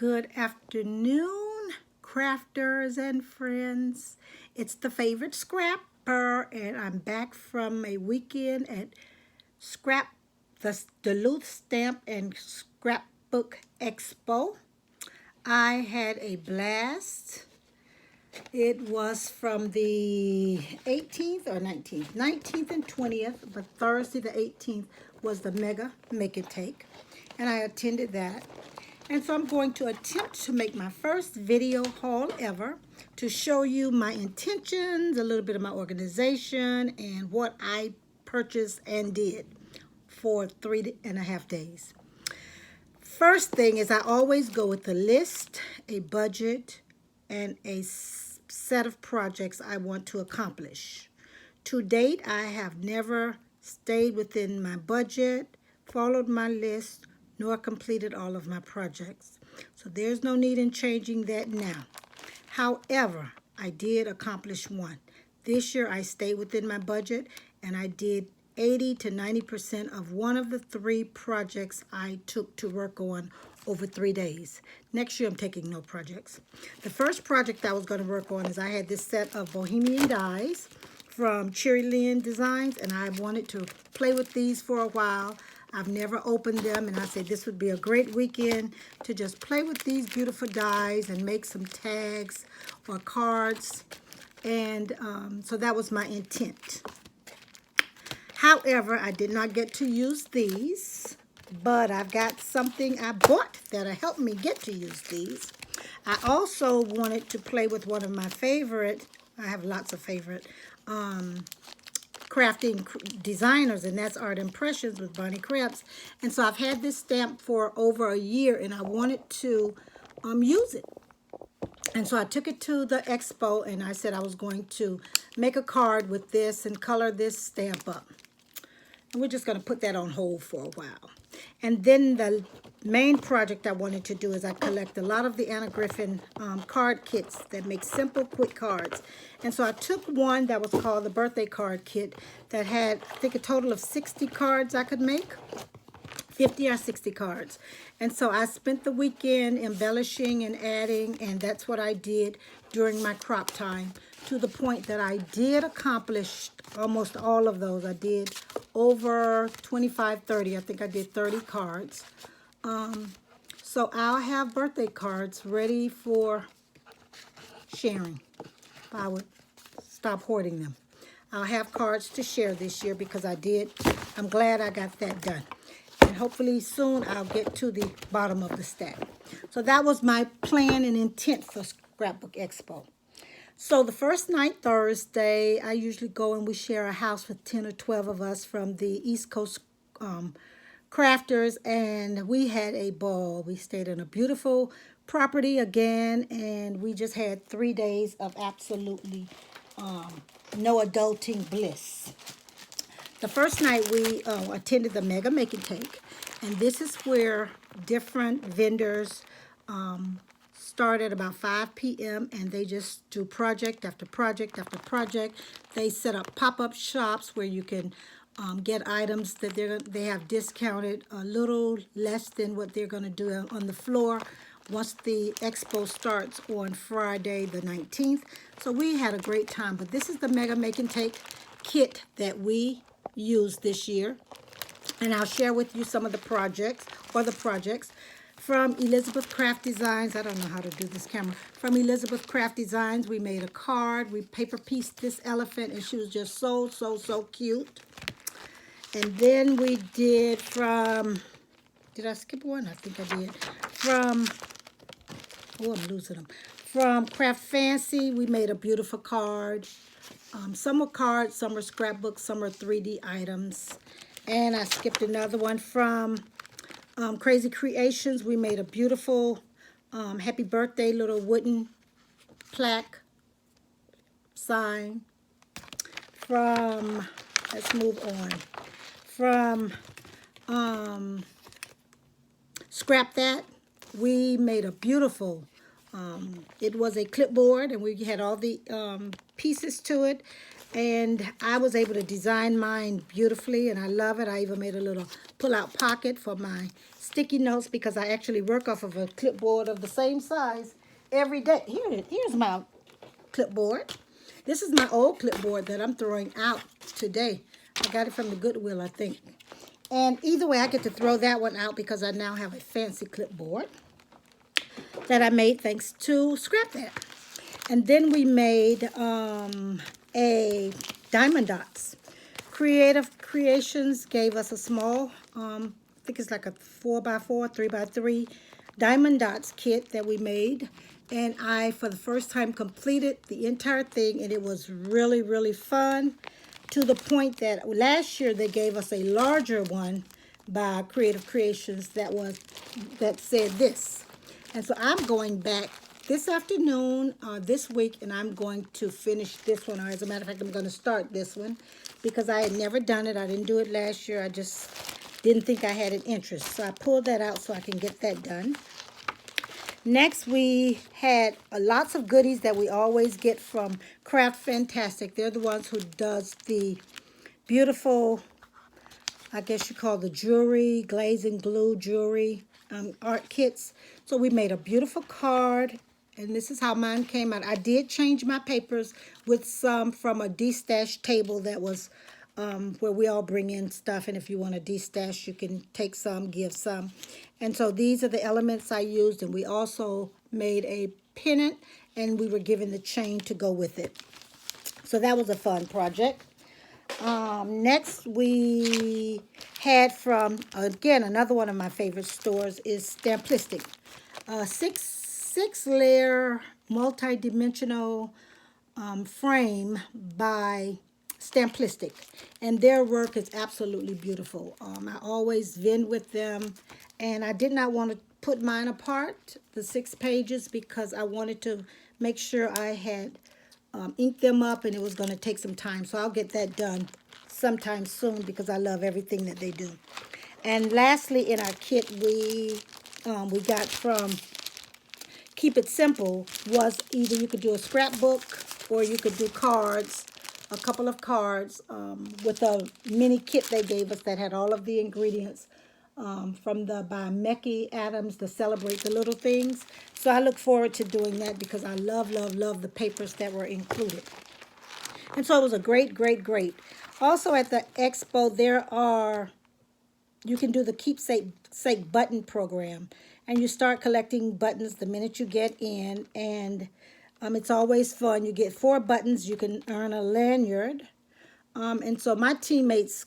Good afternoon, crafters and friends. It's the favorite scrapper, and I'm back from a weekend at the Duluth Stamp and Scrapbook Expo. I had a blast. It was from the 18th or 19th, 19th and 20th, but Thursday the 18th was the mega make and take, and I attended that. And so I'm going to attempt to make my first video haul ever to show you my intentions, a little bit of my organization, and what I purchased and did for 3.5 days. First thing is I always go with a list, a budget, and a set of projects I want to accomplish. To date, I have never stayed within my budget, followed my list, nor completed all of my projects. So there's no need in changing that now. However, I did accomplish one. This year I stayed within my budget and I did 80 to 90% of one of the 3 projects I took to work on over 3 days. Next year I'm taking no projects. The first project I was going to work on is I had this set of Bohemian dies from Cherry Lynn Designs, and I wanted to play with these for a while. I've never opened them, and I said this would be a great weekend to just play with these beautiful dies and make some tags or cards. And so that was my intent. However, I did not get to use these, but I've got something I bought that'll help me get to use these. I also wanted to play with one of my favorite, I have lots of favorite, crafting designers, and that's Art Impressions with Bonnie Krebs. And so I've had this stamp for over a year, and I wanted to use it. And so I took it to the expo, and I said I was going to make a card with this and color this stamp up. And we're just going to put that on hold for a while. And then the main project I wanted to do is I collect a lot of the Anna Griffin card kits that make simple, quick cards. And so I took one that was called the birthday card kit that had, I think, a total of 60 cards I could make. 50 or 60 cards. And so I spent the weekend embellishing and adding, and that's what I did during my crop time, to the point that I did accomplish almost all of those. I did over 25, 30. I think I did 30 cards. So I'll have birthday cards ready for sharing. I would stop hoarding them. I'll have cards to share this year because I'm glad I got that done. And hopefully soon I'll get to the bottom of the stack. So that was my plan and intent for Scrapbook Expo. So the first night, Thursday, I usually go and we share a house with 10 or 12 of us from the East Coast crafters, and we had a ball. We stayed in a beautiful property again, and we just had 3 days of absolutely no adulting bliss. The first night we attended the Mega Make and Take, and this is where different vendors start at about 5 p.m. and they just do project after project after project. They set up pop-up shops where you can get items that they have discounted a little less than what they're going to do on the floor once the expo starts on Friday the 19th. So we had a great time, but this is the Mega Make and Take kit that we used this year, and I'll share with you some of the projects from Elizabeth Craft Designs. I don't know how to do this camera. From Elizabeth Craft Designs, we made a card. We paper pieced this elephant, and she was just so cute. And then we did did I skip one? I think I did. I'm losing them. From Craft Fancy, we made a beautiful card. Some were cards, some were scrapbooks, some are 3D items. And I skipped another one from Crazy Creations. We made a beautiful happy birthday little wooden plaque sign. Let's move on. From Scrap That, we made a beautiful, it was a clipboard, and we had all the pieces to it. And I was able to design mine beautifully, and I love it. I even made a little pull-out pocket for my sticky notes because I actually work off of a clipboard of the same size every day. Here's my clipboard. This is my old clipboard that I'm throwing out today. I got it from the Goodwill, I think. And either way, I get to throw that one out because I now have a fancy clipboard that I made thanks to Scrapbook. And then we made a diamond dots. Creative Creations gave us a small, I think it's like a 4x4, 3x3 diamond dots kit that we made. And I, for the first time, completed the entire thing, and it was really, really fun, to the point that last year they gave us a larger one by Creative Creations that said this. And so I'm going back this afternoon, this week, and I'm going to finish this one. Or as a matter of fact, I'm going to start this one because I had never done it. I didn't do it last year. I just didn't think I had an interest. So I pulled that out so I can get that done. Next, we had lots of goodies that we always get from Craft Fantastic. They're the ones who does the beautiful, I guess you call the jewelry, glaze and glue jewelry art kits. So we made a beautiful card, and this is how mine came out. I did change my papers with some from a de-stash table that was where we all bring in stuff, and if you want to de-stash, you can take some, give some. And so these are the elements I used, and we also made a pennant, and we were given the chain to go with it. So that was a fun project. Next, we had from, again, another one of my favorite stores is Stamplistic. Six layer multi-dimensional frame by Stamplistic, and their work is absolutely beautiful. I always vend with them, and I did not want to put mine apart, the 6 pages, because I wanted to make sure I had inked them up, and it was going to take some time. So I'll get that done sometime soon because I love everything that they do. And lastly, in our kit, we got from Keep It Simple was either you could do a scrapbook or you could do cards, a couple of cards with a mini kit they gave us that had all of the ingredients from the by Mecky Adams to celebrate the little things. So I look forward to doing that because I love, love, love the papers that were included. And so it was a great, great, great. Also at the Expo, you can do the keepsake button program. And you start collecting buttons the minute you get in. And it's always fun. You get 4 buttons. You can earn a lanyard. And so my teammates,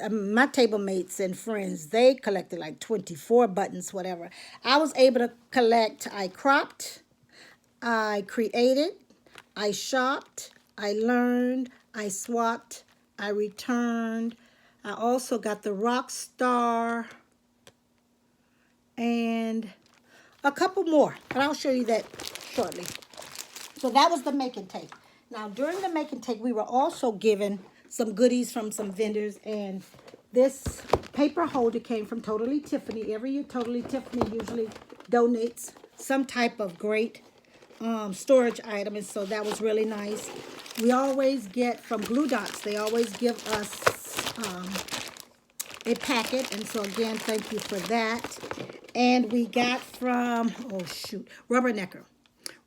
my table mates and friends, they collected like 24 buttons, whatever. I was able to collect, I cropped, I created, I shopped, I learned, I swapped, I returned. I also got the rock star and a couple more, but I'll show you that shortly. So that was the make and take. Now, during the make and take, we were also given some goodies from some vendors, and this paper holder came from Totally Tiffany. Every year, Totally Tiffany usually donates some type of great storage item, and so that was really nice. We always get from Glue Dots, they always give us a packet, and so again, thank you for that. And we got from, Rubbernecker.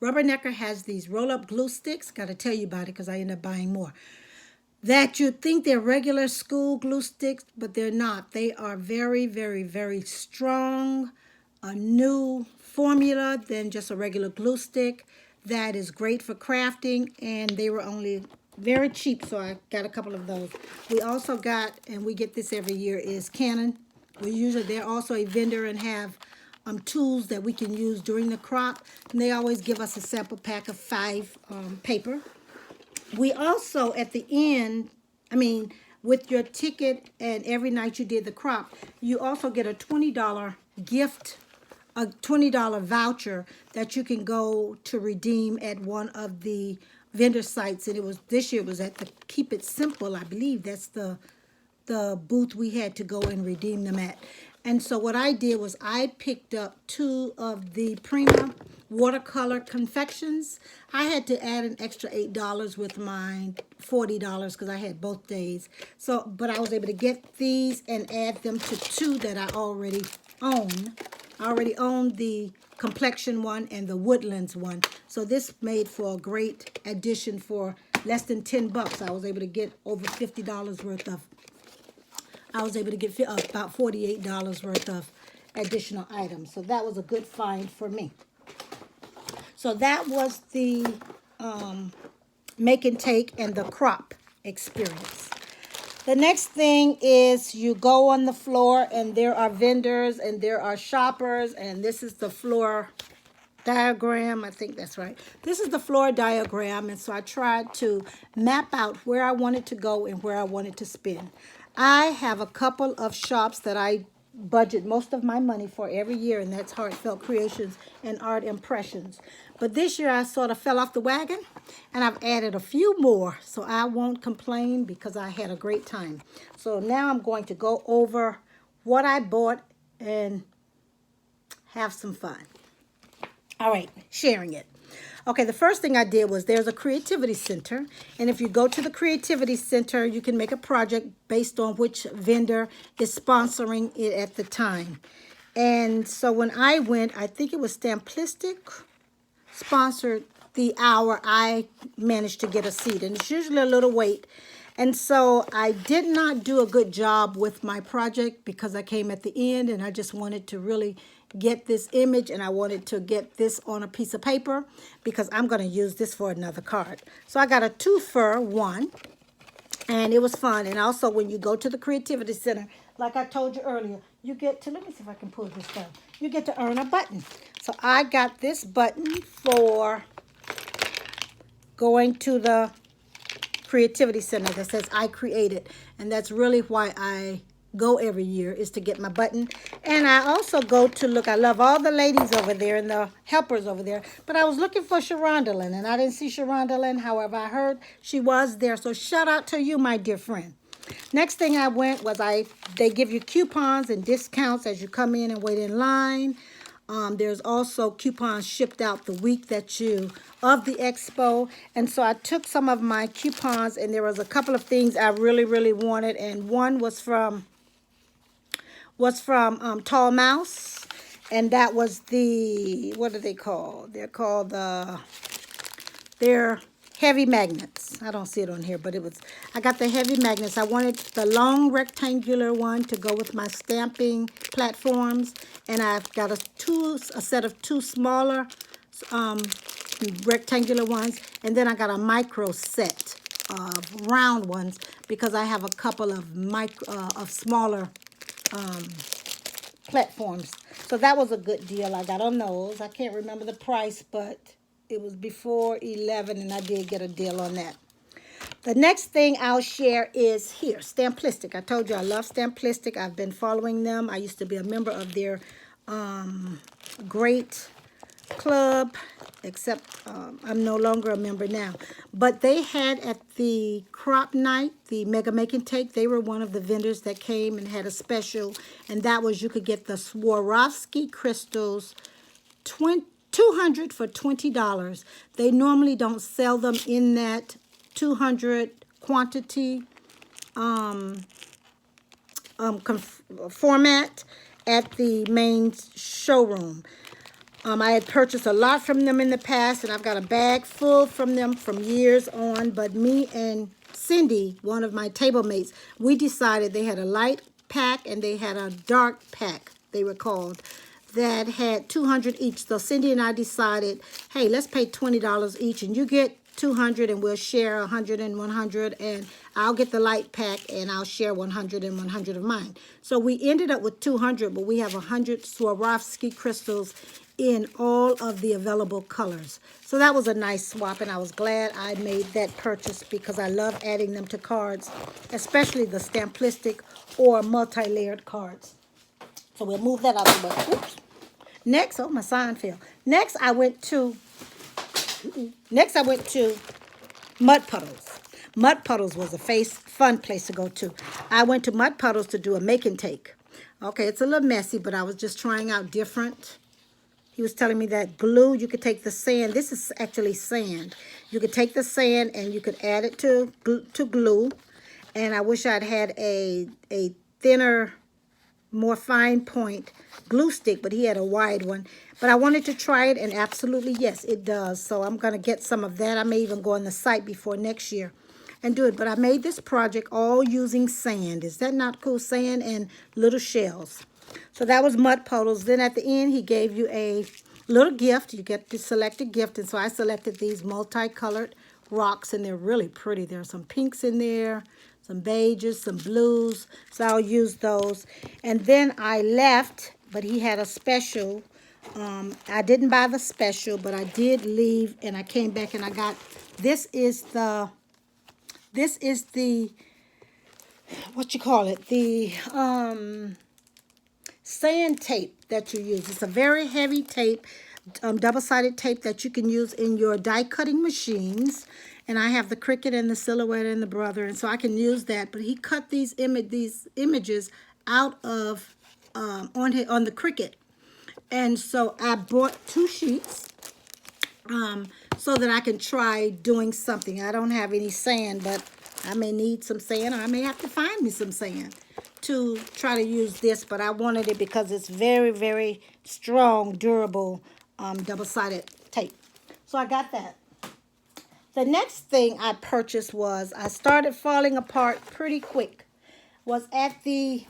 Rubbernecker has these roll-up glue sticks. Got to tell you about it because I end up buying more. That you'd think they're regular school glue sticks, but they're not. They are very, very, very strong, a new formula than just a regular glue stick that is great for crafting, and they were only very cheap, so I got a couple of those. We also got, and we get this every year, is Canon. They're also a vendor and have tools that we can use during the crop. And they always give us a sample pack of 5 paper. We also, at the end, with your ticket and every night you did the crop, you also get a $20 gift, a $20 voucher that you can go to redeem at one of the vendor sites. And this year it was at the Keep It Simple, I believe. That's the booth we had to go and redeem them at. And so what I did was I picked up 2 of the Prima watercolor confections. I had to add an extra $8 with my $40 because I had both days. So, but I was able to get these and add them to two that I already own. I already own the complexion one and the woodlands one. So this made for a great addition for less than 10 bucks. I was able to get over $50 worth of, I was able to get about $48 worth of additional items. So that was a good find for me. So that was the make and take and the crop experience. The next thing is you go on the floor and there are vendors and there are shoppers, and this is the floor diagram. I think that's right. This is the floor diagram, and so I tried to map out where I wanted to go and where I wanted to spend. I have a couple of shops that I budget most of my money for every year, and that's Heartfelt Creations and Art Impressions. But this year I sort of fell off the wagon, and I've added a few more, so I won't complain because I had a great time. So now I'm going to go over what I bought and have some fun. All right, sharing it. Okay, the first thing I did was there's a creativity center, and if you go to the creativity center, you can make a project based on which vendor is sponsoring it at the time. And so when I went, I think it was Stamplistic sponsored the hour I managed to get a seat, and it's usually a little wait. And so I did not do a good job with my project because I came at the end and I just wanted to really get this image, and I wanted to get this on a piece of paper because I'm going to use this for another card. So I got a 2-for-1, and it was fun. And also when you go to the Creativity Center, like I told you earlier, you get to, let me see if I can pull this down, you get to earn a button. So I got this button for going to the Creativity Center that says I created, and that's really why I go every year, is to get my button. And I also go to look, I love all the ladies over there and the helpers over there, but I was looking for Sharonda-Lyn, and I didn't see Sharonda-Lyn. However, I heard she was there, so shout out to you, my dear friend. Next thing I went was they give you coupons and discounts as you come in and wait in line. There's also coupons shipped out the week that you of the expo, and so I took some of my coupons, and there was a couple of things I really wanted, and one was from Tall Mouse, and that was the, what are they called? They're called they're heavy magnets. I don't see it on here, but it was, I got the heavy magnets. I wanted the long rectangular one to go with my stamping platforms, and I've got a set of two smaller rectangular ones, and then I got a micro set of round ones because I have a couple of smaller platforms. So that was a good deal I got on those. I can't remember the price, but it was before 11, and I did get a deal on that. The next thing I'll share is here, Stamplistic. I told you I love Stamplistic. I've been following them. I used to be a member of their great club, except I'm no longer a member now. But they had at the crop night, the Mega Make and Take, they were one of the vendors that came and had a special, and that was you could get the Swarovski crystals, 200 for $20. They normally don't sell them in that 200 quantity format at the main showroom. I had purchased a lot from them in the past, and I've got a bag full from them from years on. But me and Cindy, one of my table mates, we decided they had a light pack and they had a dark pack, they were called, that had 200 each. So Cindy and I decided, hey, let's pay $20 each, and you get 200 and we'll share 100 and 100, and I'll get the light pack and I'll share 100 and 100 of mine. So we ended up with 200, but we have 100 Swarovski crystals in all of the available colors. So that was a nice swap, and I was glad I made that purchase because I love adding them to cards, especially the Stamplistic or multi-layered cards. So we'll move that out of the way. Oops. Next, oh, my sign fell. Next, I went to Mud Puddles. Mud Puddles was a fun place to go to. I went to Mud Puddles to do a make and take. Okay, it's a little messy, but I was just trying out different. he was telling me that glue, you could take the sand. This is actually sand. You could take the sand and you could add it to glue. And I wish I'd had a thinner, more fine point glue stick, but he had a wide one. But I wanted to try it, and absolutely, yes, it does. So I'm going to get some of that. I may even go on the site before next year and do it. But I made this project all using sand. Is that not cool? Sand and little shells. So that was mud puddles. Then at the end, he gave you a little gift. You get to select a gift. And so I selected these multicolored rocks, and they're really pretty. There are some pinks in there, some beiges, some blues. So I'll use those. And then I left, but he had a special. I didn't buy the special, but I did leave, and I came back and I got, this is the, what you call it? The sand tape that you use. It's a very heavy tape, double-sided tape that you can use in your die cutting machines. And I have the Cricut and the Silhouette and the Brother, and so I can use that. But he cut these images out of on the Cricut, and so I bought 2 sheets so that I can try doing something. I don't have any sand, but I may need some sand, or I may have to find me some sand to try to use this. But I wanted it because it's very, very strong, durable, double-sided tape. So I got that. The next thing I purchased was, I started falling apart pretty quick, was at the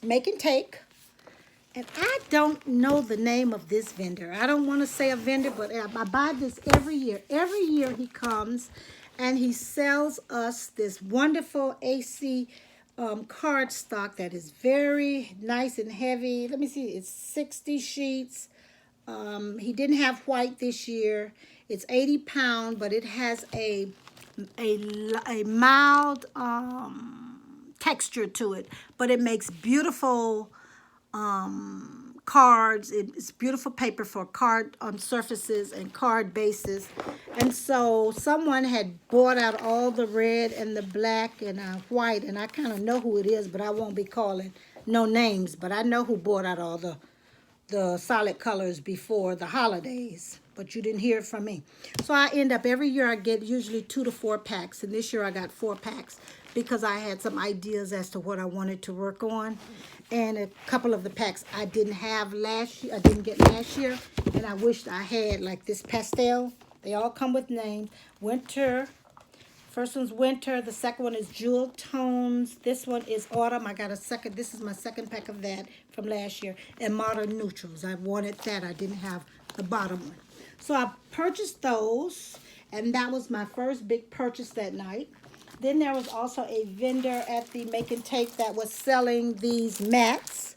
Make and Take. And I don't know the name of this vendor. I don't want to say a vendor, but I buy this every year. Every year he comes and he sells us this wonderful AC cardstock that is very nice and heavy. Let me see, it's 60 sheets. He didn't have white this year. It's 80 pounds, but it has a mild texture to it. But it makes beautiful cards. It's beautiful paper for card surfaces and card bases. And so someone had bought out all the red and the black and white, and I kind of know who it is, but I won't be calling no names. But I know who bought out all the solid colors before the holidays, but you didn't hear it from me. So I end up, every year I get usually 2 to 4 packs, and this year I got 4 packs because I had some ideas as to what I wanted to work on. And a couple of the packs I didn't have last year, I didn't get last year, and I wished I had, like this pastel. They all come with names. Winter. First one's winter. The second one is jewel tones. This one is autumn. I got a second. This is my second pack of that from last year. And modern neutrals. I wanted that. I didn't have the bottom one. So I purchased those, and that was my first big purchase that night. Then there was also a vendor at the Make and Take that was selling these mats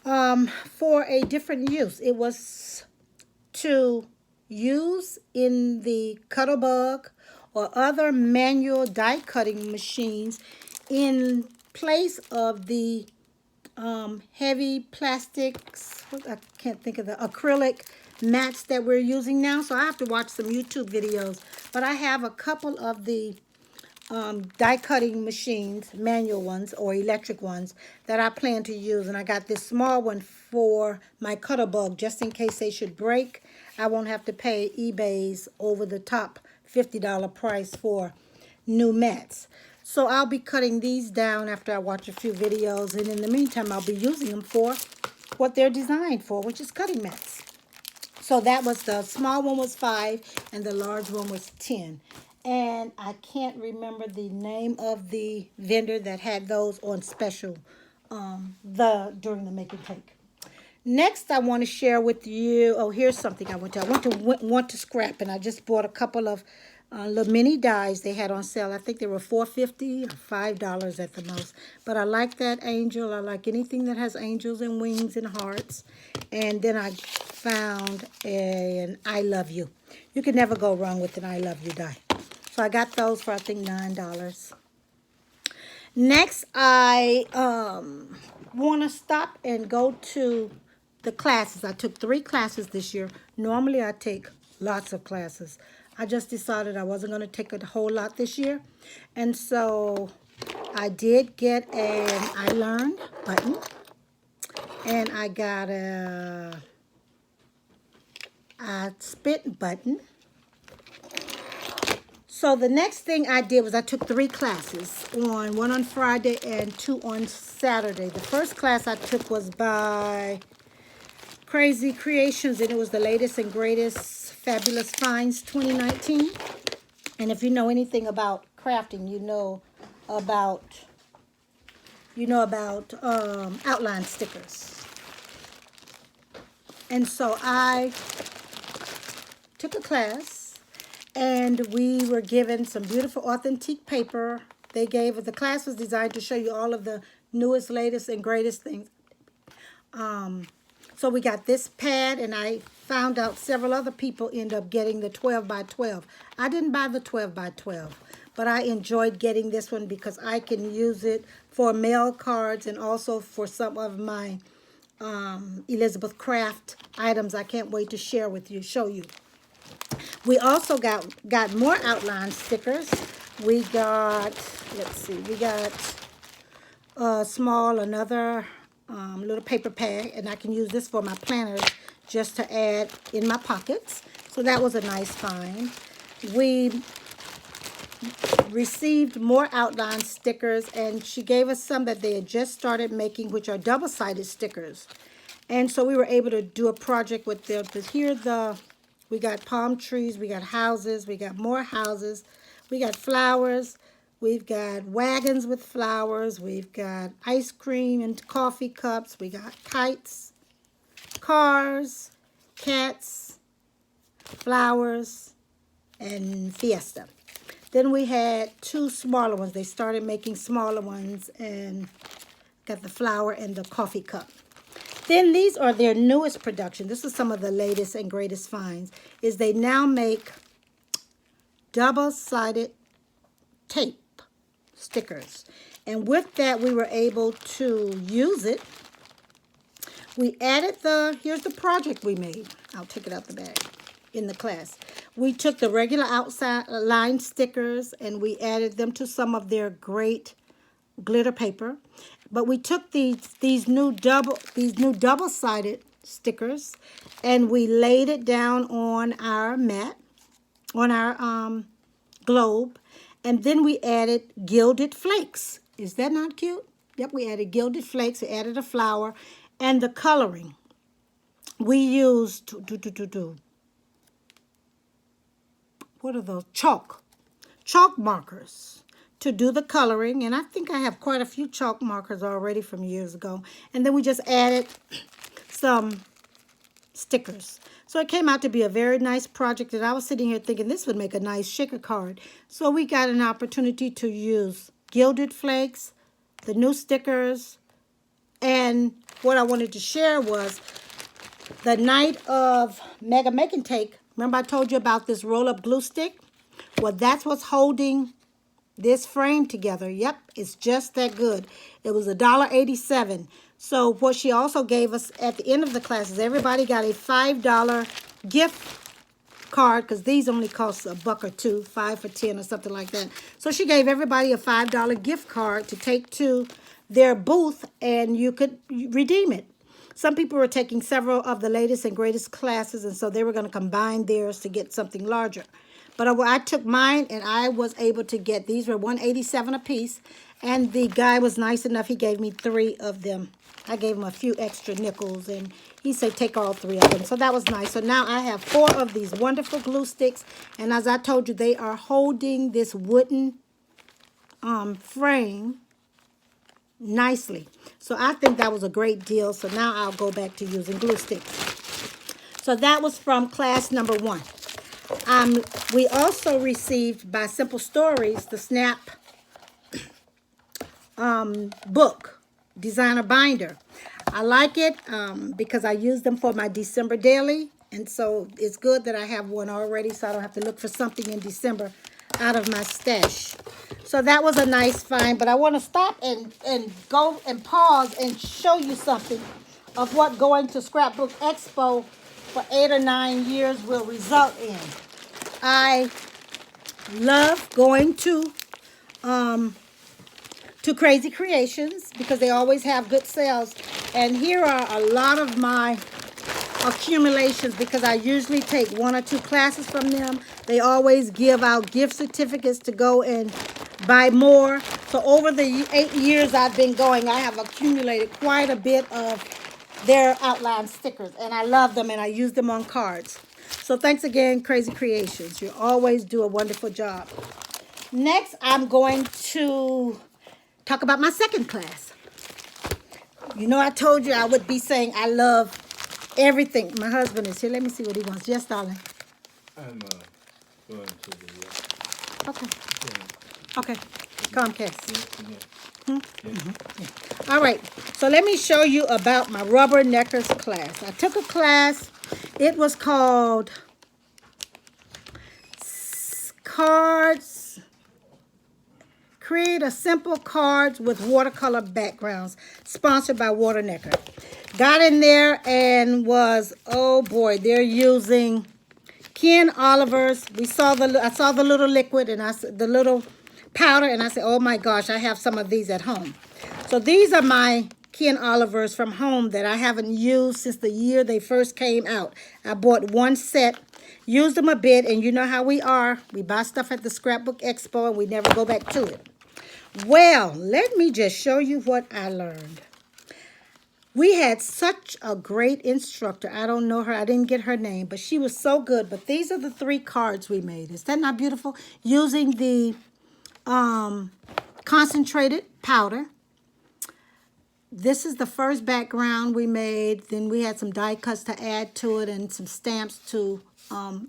for a different use. It was to use in the Cuttlebug or other manual die cutting machines in place of the heavy plastics, I can't think of the acrylic mats that we're using now. So I have to watch some YouTube videos. But I have a couple of the die cutting machines, manual ones or electric ones, that I plan to use. And I got this small one for my Cuttlebug just in case they should break. I won't have to pay eBay's over the top $50 price for new mats. So I'll be cutting these down after I watch a few videos, and in the meantime I'll be using them for what they're designed for, which is cutting mats. So that was, the small one was 5 and the large one was 10. And I can't remember the name of the vendor that had those on special during the Make and Take. Next, I want to share with you, oh, here's something I went to Scrap, and I just bought a couple of little mini dies they had on sale. I think they were $4.50 or $5 at the most. But I like that angel. I like anything that has angels and wings and hearts. And then I found an I Love You. You can never go wrong with an I Love You die. So I got those for, I think, $9. Next, I want to stop and go to the classes. I took 3 classes this year. Normally, I take lots of classes. I just decided I wasn't going to take a whole lot this year. And so I did get an I Learned button. And I got a I spit button. So the next thing I did was I took 3 classes, one on Friday and 2 on Saturday. The first class I took was by Crazy Creations, and it was the latest and greatest Fabulous Finds 2019. And if you know anything about crafting, you know about outline stickers. And so I took a class, and we were given some beautiful authentic paper. The class was designed to show you all of the newest, latest, and greatest things. So we got this pad, and I found out several other people end up getting the 12 by 12. I didn't buy the 12 by 12, but I enjoyed getting this one because I can use it for mail cards and also for some of my Elizabeth Craft items I can't wait to show you. We also got more outline stickers. We got, let's see, we got another little paper pad, and I can use this for my planners just to add in my pockets. So that was a nice find. We received more outline stickers, and she gave us some that they had just started making, which are double-sided stickers. And so we were able to do a project with them. We got palm trees, we got houses, we got more houses, we got flowers, we've got wagons with flowers, we've got ice cream and coffee cups, we got kites, cars, cats, flowers, and fiesta. Then we had 2 smaller ones. They started making smaller ones, and got the flower and the coffee cup. Then these are their newest production. This is some of the latest and greatest finds. Is they now make double-sided tape stickers. And with that, we were able to use it. We added here's the project we made. I'll take it out the bag in the class. We took the regular outside line stickers and we added them to some of their great glitter paper. But we took these new double-sided stickers and we laid it down on our mat, on our globe, and then we added gilded flakes. Is that not cute? Yep, we added gilded flakes. We added a flower and the coloring. We used what are those? Chalk markers to do the coloring, and I think I have quite a few chalk markers already from years ago. And then we just added some stickers. So it came out to be a very nice project, and I was sitting here thinking this would make a nice shaker card. So we got an opportunity to use gilded flakes, the new stickers, and what I wanted to share was the night of Mega Make and Take. Remember I told you about this roll-up glue stick? Well, that's what's holding this frame together. Yep, it's just that good. It was $1.87. So what she also gave us at the end of the class is everybody got a $5 gift card, because these only cost $1 or $2, 5 for 10 or something like that. So she gave everybody a $5 gift card to take to their booth, and you could redeem it. Some people were taking several of the latest and greatest classes, and so they were going to combine theirs to get something larger. But I took mine, and I was able to get, these were $1.87 a piece, and the guy was nice enough. He gave me 3 of them. I gave him a few extra nickels, and he said take all 3 of them. So that was nice. So now I have 4 of these wonderful glue sticks, and as I told you, they are holding this wooden frame nicely. So I think that was a great deal. So now I'll go back to using glue sticks. So that was from class number 1. We also received by Simple Stories the Snap book, designer binder. I like it because I use them for my December daily, and so it's good that I have one already so I don't have to look for something in December out of my stash. So that was a nice find, but I want to stop and go and pause and show you something of what going to Scrapbook Expo for 8 or 9 years will result in. I love going to Crazy Creations because they always have good sales. And here are a lot of my accumulations because I usually take 1 or 2 classes from them. They always give out gift certificates to go and buy more. So over the 8 years I've been going, I have accumulated quite a bit of their outline stickers. And I love them and I use them on cards. So thanks again, Crazy Creations. You always do a wonderful job. Next, I'm going to talk about my second class. You know, I told you I would be saying I love everything. My husband is here. Let me see what he wants. Yes, darling. I'm going to the. Okay. Yeah. Okay. Comcast. Yeah. Yeah. All right. So let me show you about my rubberneckers class. I took a class. It was called Cards. Create a simple cards with watercolor backgrounds. Sponsored by Waternecker. Got in there and was, oh boy, they're using Ken Oliver's. I saw the little liquid and the little powder, and I said, oh my gosh, I have some of these at home. So these are my Ken Oliver's from home that I haven't used since the year they first came out. I bought 1 set, used them a bit, and you know how we are. We buy stuff at the Scrapbook Expo and we never go back to it. Well, let me just show you what I learned. We had such a great instructor. I don't know her. I didn't get her name, but she was so good. But these are the 3 cards we made. Is that not beautiful? Using the concentrated powder. This is the first background we made. Then we had some die cuts to add to it and some stamps to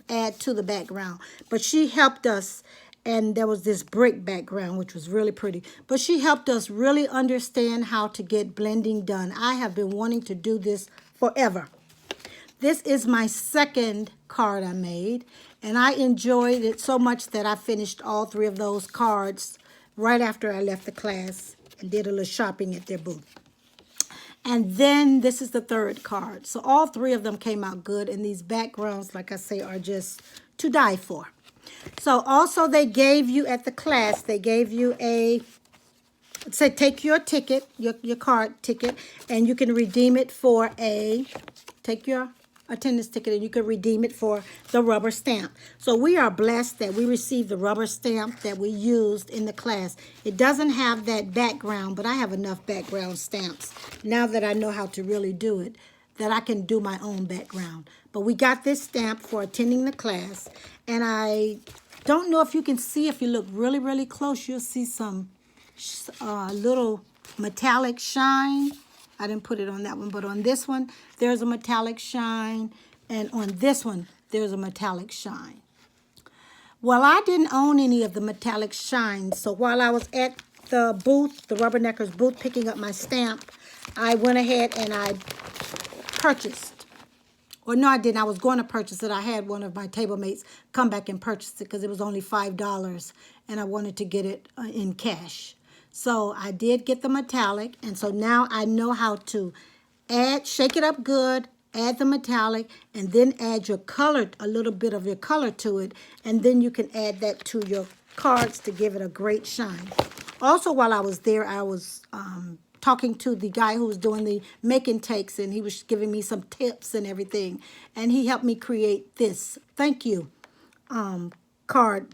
add to the background. But she helped us, and there was this brick background, which was really pretty. But she helped us really understand how to get blending done. I have been wanting to do this forever. This is my second card I made, and I enjoyed it so much that I finished all 3 of those cards right after I left the class and did a little shopping at their booth. And then this is the third card. So all 3 of them came out good, and these backgrounds, like I say, are just to die for. So also they gave you at the class, they gave you take your ticket, your card ticket, and you can redeem it for take your attendance ticket and you can redeem it for the rubber stamp. So we are blessed that we received the rubber stamp that we used in the class. It doesn't have that background, but I have enough background stamps now that I know how to really do it, that I can do my own background. But we got this stamp for attending the class, and I don't know if you can see, if you look really, really close, you'll see some little metallic shine. I didn't put it on that one, but on this one, there's a metallic shine, and on this one, there's a metallic shine. Well, I didn't own any of the metallic shines, so while I was at the booth, the Rubberneckers booth, picking up my stamp, I went ahead and I purchased. Or no, I didn't. I was going to purchase it. I had one of my table mates come back and purchase it because it was only $5, and I wanted to get it in cash. So I did get the metallic, and so now I know how to shake it up good, add the metallic, and then add your color, a little bit of your color to it, and then you can add that to your cards to give it a great shine. Also, while I was there, I was talking to the guy who was doing the make and takes, and he was giving me some tips and everything, and he helped me create this thank you card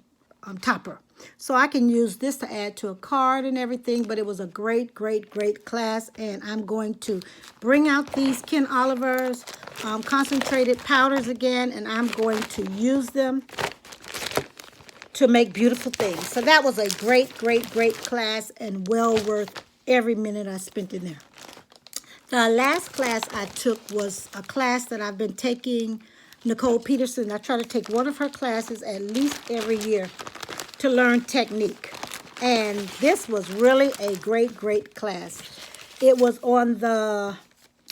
topper. So I can use this to add to a card and everything, but it was a great, great, great class, and I'm going to bring out these Ken Oliver's concentrated powders again, and I'm going to use them to make beautiful things. So that was a great, great, great class and well worth every minute I spent in there. The last class I took was a class that I've been taking, Nicole Peterson. I try to take one of her classes at least every year to learn technique. And this was really a great, great class. It was on the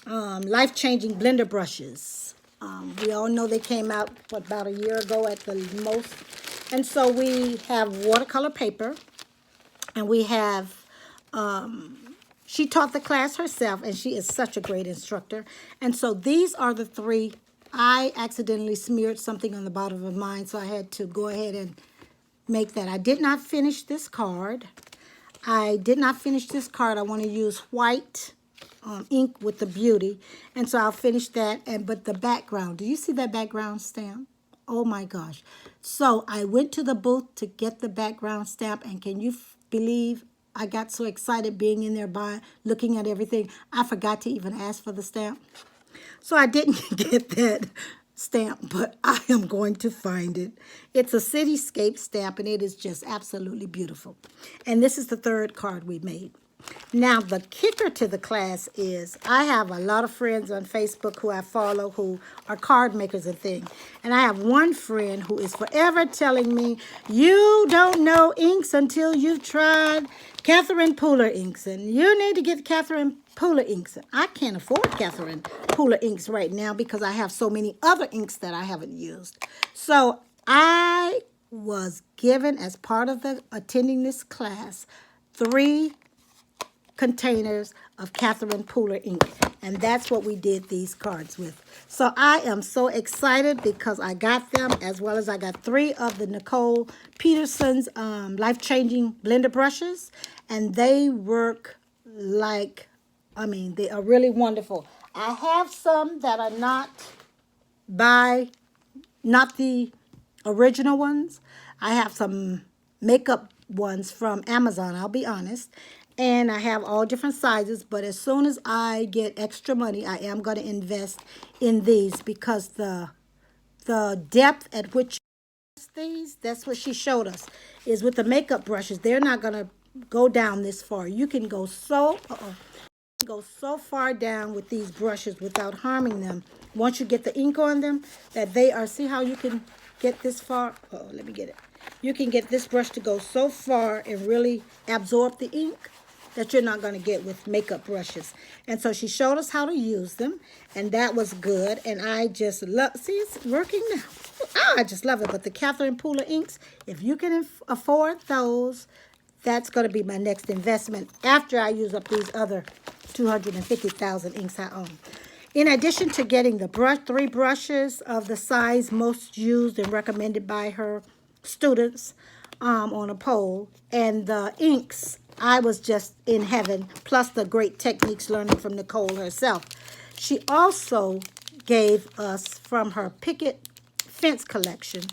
life-changing blender brushes. We all know they came out about a year ago at the most. And so we have watercolor paper, and we have, she taught the class herself, and she is such a great instructor. And so these are the 3. I accidentally smeared something on the bottom of mine, so I had to go ahead and make that. I did not finish this card. I want to use white ink with the beauty. And so I'll finish that. But the background, do you see that background stamp? Oh my gosh. So I went to the booth to get the background stamp, and can you believe I got so excited being in there looking at everything, I forgot to even ask for the stamp. So I didn't get that stamp, but I am going to find it. It's a cityscape stamp, and it is just absolutely beautiful. And this is the third card we made. Now, the kicker to the class is I have a lot of friends on Facebook who I follow who are card makers and things. And I have one friend who is forever telling me, you don't know inks until you've tried Catherine Pooler inks. And you need to get Catherine Pooler inks. I can't afford Catherine Pooler inks right now because I have so many other inks that I haven't used. So I was given, as part of attending this class, 3 containers of Catherine Pooler ink, and that's what we did these cards with. So I am so excited because I got them, as well as I got 3 of the Nicole Peterson's life-changing blender brushes, and they work like, I mean, they are really wonderful. I have some that are not the original ones. I have some makeup ones from Amazon, I'll be honest. And I have all different sizes, but as soon as I get extra money, I am going to invest in these because the depth at which these, that's what she showed us, is with the makeup brushes. They're not going to go down this far. You can go so far down with these brushes without harming them. Once you get the ink on them, that they are, see how you can get this far? Let me get it. You can get this brush to go so far and really absorb the ink that you're not going to get with makeup brushes. And so she showed us how to use them, and that was good. And I just love, see, it's working now. I just love it. But the Catherine Pooler inks, if you can afford those, that's going to be my next investment after I use up these other 250,000 inks I own. In addition to getting the 3 brushes of the size most used and recommended by her students on a poll, and the inks, I was just in heaven, plus the great techniques learning from Nicole herself. She also gave us, from her picket fence collection,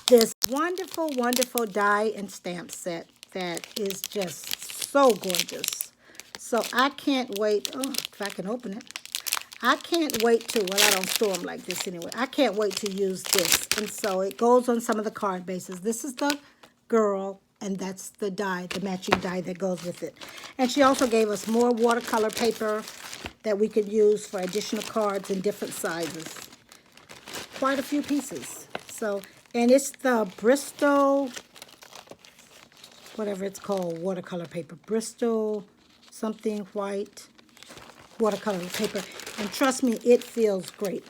this wonderful, wonderful die and stamp set that is just so gorgeous. So I can't wait, if I can open it. I can't wait to, well, I don't store them like this anyway. I can't wait to use this. And so it goes on some of the card bases. This is the girl, and that's the die, the matching die that goes with it. And she also gave us more watercolor paper that we could use for additional cards in different sizes. Quite a few pieces. So, and it's the Bristol, whatever it's called, watercolor paper. Bristol something white watercolor paper. And trust me, it feels great.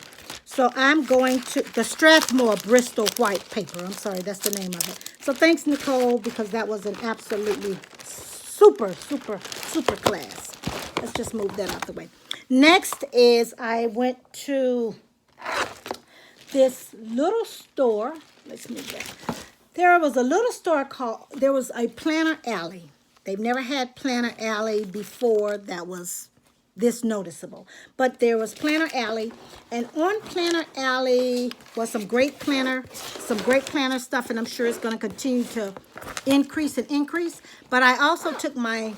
So I'm going to, the Strathmore Bristol white paper. I'm sorry, that's the name of it. So thanks, Nicole, because that was an absolutely super, super, super class. Let's just move that out the way. Next is I went to this little store. Let's move that. There was a little store called, there was a Planner Alley. They've never had Planner Alley before that was this noticeable. But there was Planner Alley, and on Planner Alley was some great planner stuff, and I'm sure it's going to continue to increase and increase. But I also took my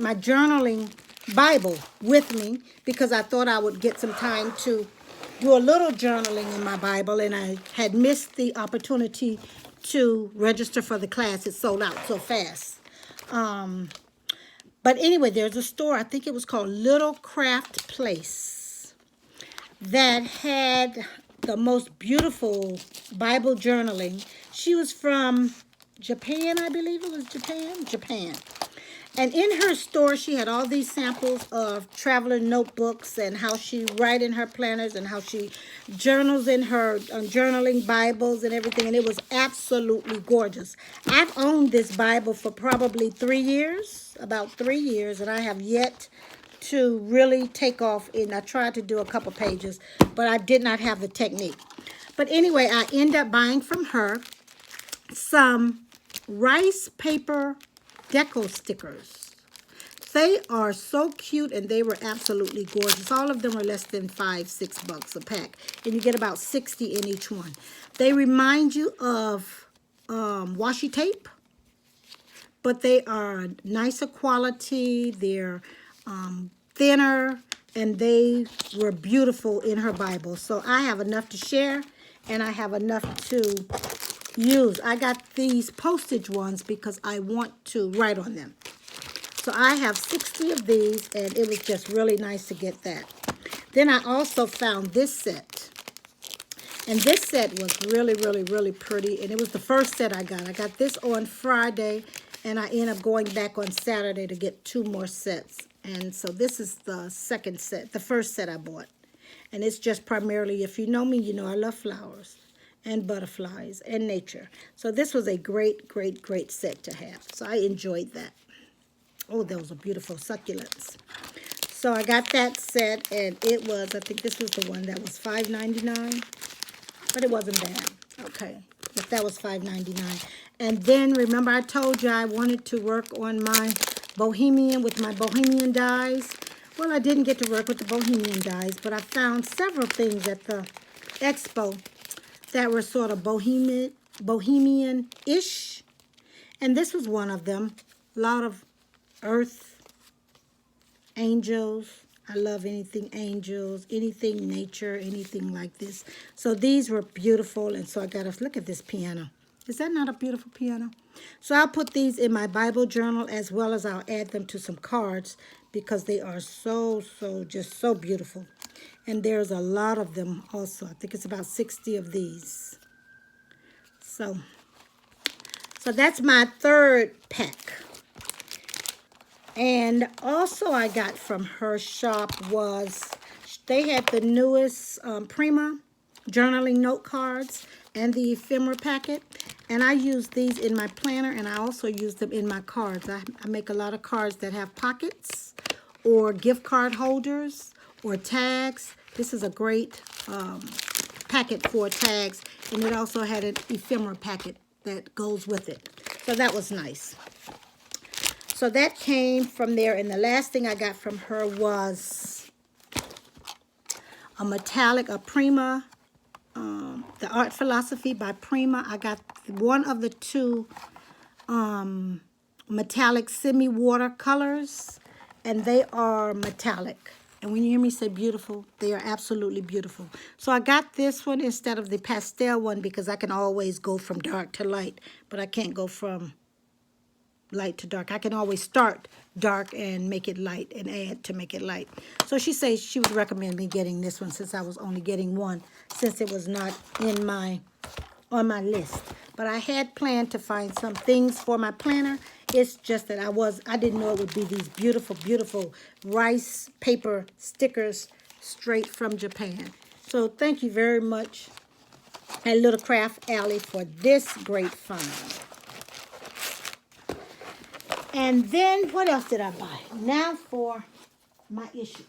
journaling Bible with me because I thought I would get some time to do a little journaling in my Bible, and I had missed the opportunity to register for the class. It sold out so fast. But anyway, there's a store, I think it was called Little Craft Place, that had the most beautiful Bible journaling. She was from Japan, I believe it was Japan. And in her store, she had all these samples of traveler notebooks and how she writes in her planners and how she journals in her journaling Bibles and everything. And it was absolutely gorgeous. I've owned this Bible for probably 3 years, about 3 years, and I have yet to really take off. And I tried to do a couple pages, but I did not have the technique. But anyway, I ended up buying from her some rice paper deco stickers. They are so cute, and they were absolutely gorgeous. All of them are less than $5-6 a pack, and you get about 60 in each one. They remind you of washi tape, but they are nicer quality. They're thinner, and they were beautiful in her Bible. So I have enough to share, and I have enough to use. I got these postage ones because I want to write on them. So I have 60 of these, and it was just really nice to get that. Then I also found this set. And this set was really, really, really pretty. And it was the first set I got. I got this on Friday, and I ended up going back on Saturday to get 2 more sets. And so this is the second set, the first set I bought. And it's just primarily, if you know me, you know I love flowers and butterflies and nature. So this was a great, great, great set to have. So I enjoyed that. Oh, those are beautiful succulents. So I got that set, and it was, I think this was the one that was $5.99, but it wasn't bad. Okay, but that was $5.99. And then, remember I told you I wanted to work on my bohemian, with my bohemian dies? Well, I didn't get to work with the bohemian dies, but I found several things at the Expo that were sort of bohemian-ish. And this was one of them. A lot of earth, angels. I love anything angels, anything nature, anything like this. So these were beautiful, and so I got to look at this piano. Is that not a beautiful piano? So I'll put these in my Bible journal, as well as I'll add them to some cards, because they are so, just so beautiful. And there's a lot of them also. I think it's about 60 of these. So that's my third pack. And also I got from her shop was, they had the newest Prima journaling note cards and the ephemera packet. And I use these in my planner, and I also use them in my cards. I make a lot of cards that have pockets or gift card holders or tags. This is a great packet for tags, and it also had an ephemera packet that goes with it. So that was nice. So that came from there, and the last thing I got from her was a metallic, a Prima, the Art Philosophy by Prima. I got one of the 2 metallic semi-watercolors, and they are metallic. And when you hear me say beautiful, they are absolutely beautiful. So I got this one instead of the pastel one, because I can always go from dark to light, but I can't go from light to dark. I can always start dark and make it light and add to make it light. So she says she would recommend me getting this one, since I was only getting one, since it was not in on my list. But I had planned to find some things for my planner. It's just that I didn't know it would be these beautiful, beautiful rice paper stickers straight from Japan. So thank you very much at Little Craft Alley for this great find. And then, what else did I buy? Now for my issues.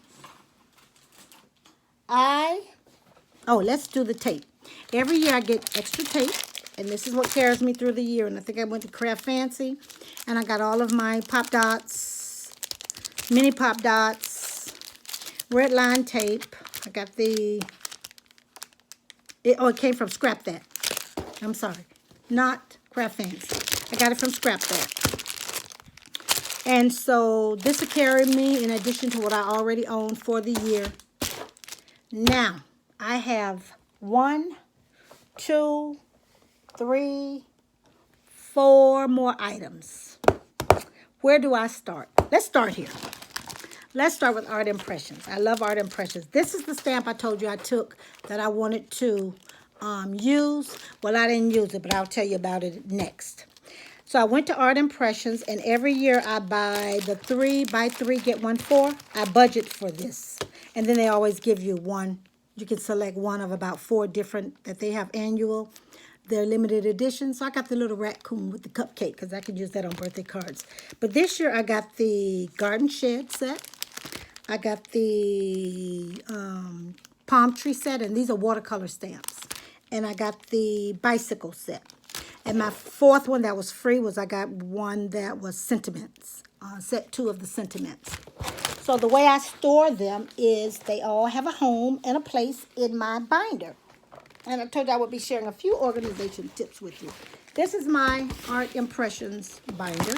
Let's do the tape. Every year I get extra tape, and this is what carries me through the year. And I think I went to Craft Fancy, and I got all of my Pop Dots, mini Pop Dots, red line tape. I got it came from Scrap That. I'm sorry, not Craft Fancy. I got it from Scrap That. And so this will carry me in addition to what I already own for the year. Now, I have 1, 2, 3, 4 more items. Where do I start? Let's start here. Let's start with Art Impressions. I love Art Impressions. This is the stamp I told you I took that I wanted to use. Well, I didn't use it, but I'll tell you about it next. So I went to Art Impressions, and every year I buy the 3 buy 3 get 1 4. I budget for this, and then they always give you one. You can select one of about 4 different that they have annual. They're limited edition. So I got the little raccoon with the cupcake, because I could use that on birthday cards. But this year I got the garden shed set. I got the palm tree set, and these are watercolor stamps. And I got the bicycle set. And my 4th one that was free was I got one that was sentiments. set 2 of the sentiments. So the way I store them is they all have a home and a place in my binder. And I told you I would be sharing a few organization tips with you. This is my Art Impressions binder.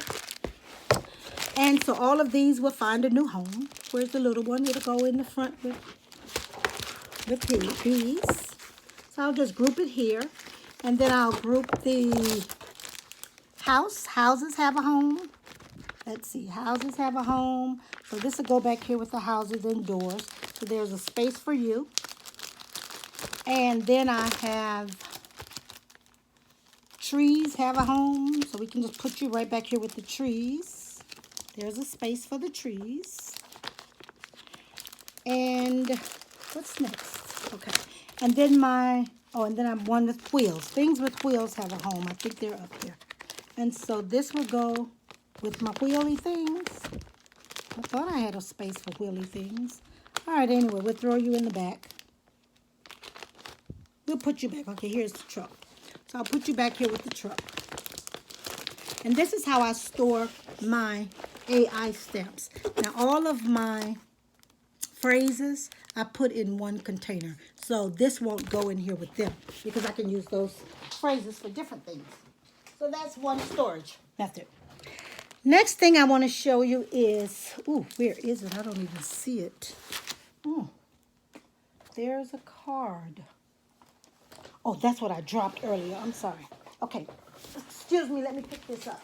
And so all of these will find a new home. Where's the little one? It'll go in the front with these. So I'll just group it here. And then I'll group the houses have a home. Let's see, houses have a home. So this will go back here with the houses and doors. So there's a space for you. And then I have trees have a home. So we can just put you right back here with the trees. There's a space for the trees. And what's next? Okay. And then and then I'm one with wheels. Things with wheels have a home. I think they're up here. And so this will go with my wheelie things. I thought I had a space for wheelie things. All right, anyway, we'll throw you in the back. We'll put you back. Okay, here's the truck. So I'll put you back here with the truck. And this is how I store my AI stamps. Now, all of my phrases I put in one container. So this won't go in here with them because I can use those phrases for different things. So that's one storage method. Next thing I want to show you is, where is it? I don't even see it. Oh, there's a card. Oh, that's what I dropped earlier. I'm sorry. Okay, excuse me, let me pick this up.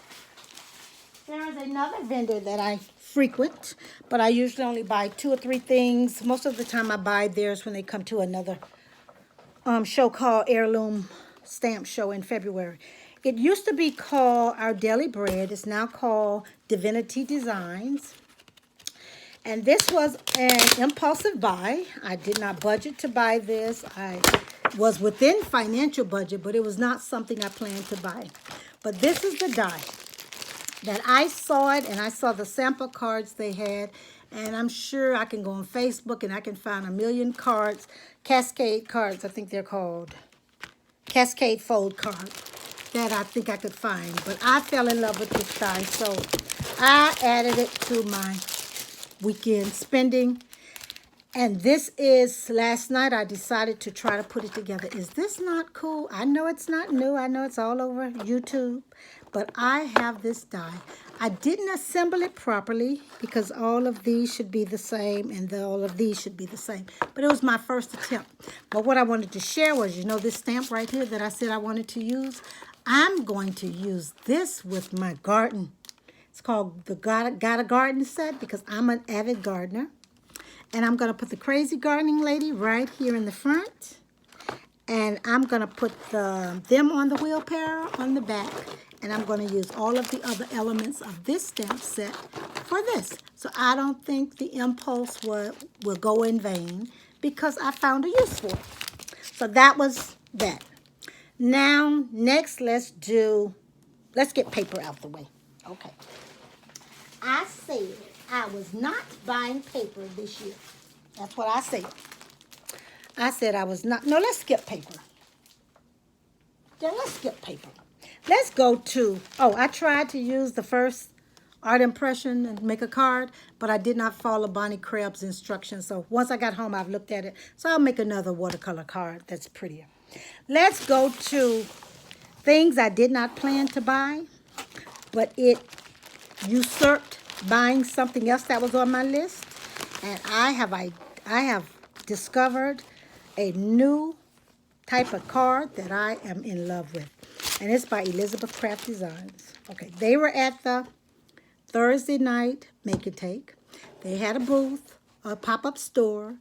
There is another vendor that I frequent, but I usually only buy 2 or 3 things. Most of the time I buy theirs when they come to another show called Heirloom Stamp Show in February. It used to be called Our Daily Bread. It's now called Divinity Designs. And this was an impulsive buy. I did not budget to buy this. I was within financial budget, but it was not something I planned to buy. But this is the die that I saw it, and I saw the sample cards they had, and I'm sure I can go on Facebook and I can find a million cards, Cascade cards, I think they're called, Cascade fold cards that I think I could find. But I fell in love with this die, so I added it to my weekend spending. And this is, last night I decided to try to put it together. Is this not cool? I know it's not new. I know it's all over YouTube. But I have this die. I didn't assemble it properly because all of these should be the same and all of these should be the same. But it was my first attempt. But what I wanted to share was, you know, this stamp right here that I said I wanted to use? I'm going to use this with my garden. It's called the Got a Garden set because I'm an avid gardener. And I'm going to put the Crazy Gardening Lady right here in the front. And I'm going to put them on the wheelbarrow on the back. And I'm going to use all of the other elements of this stamp set for this. So I don't think the impulse will go in vain because I found a use for it. So that was that. Now, next, let's get paper out the way. Okay. I said I was not buying paper this year. That's what I said. I said I was not. No, let's skip paper. Yeah, let's skip paper. Let's go to, I tried to use the first art impression and make a card, but I did not follow Bonnie Krebs' instructions. So once I got home, I've looked at it. So I'll make another watercolor card that's prettier. Let's go to things I did not plan to buy, but it usurped buying something else that was on my list. And I have discovered a new type of card that I am in love with. And it's by Elizabeth Craft Designs. Okay, they were at the Thursday night Make and Take. They had a booth, a pop-up store,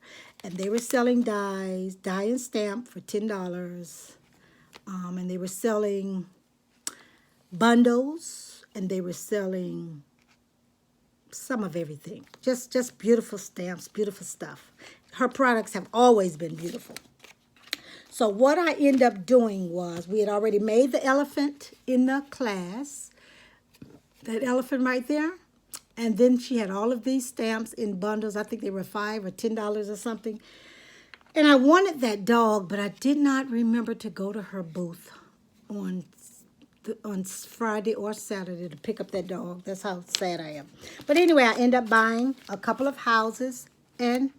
and they were selling dies, die and stamp for $10. And they were selling bundles, and they were selling some of everything. Just beautiful stamps, beautiful stuff. Her products have always been beautiful. So what I ended up doing was, we had already made the elephant in the class, that elephant right there, and then she had all of these stamps in bundles. I think they were $5 or $10 or something. And I wanted that dog, but I did not remember to go to her booth on on Friday or Saturday to pick up that dog. That's how sad I am. But anyway, I end up buying a couple of houses, and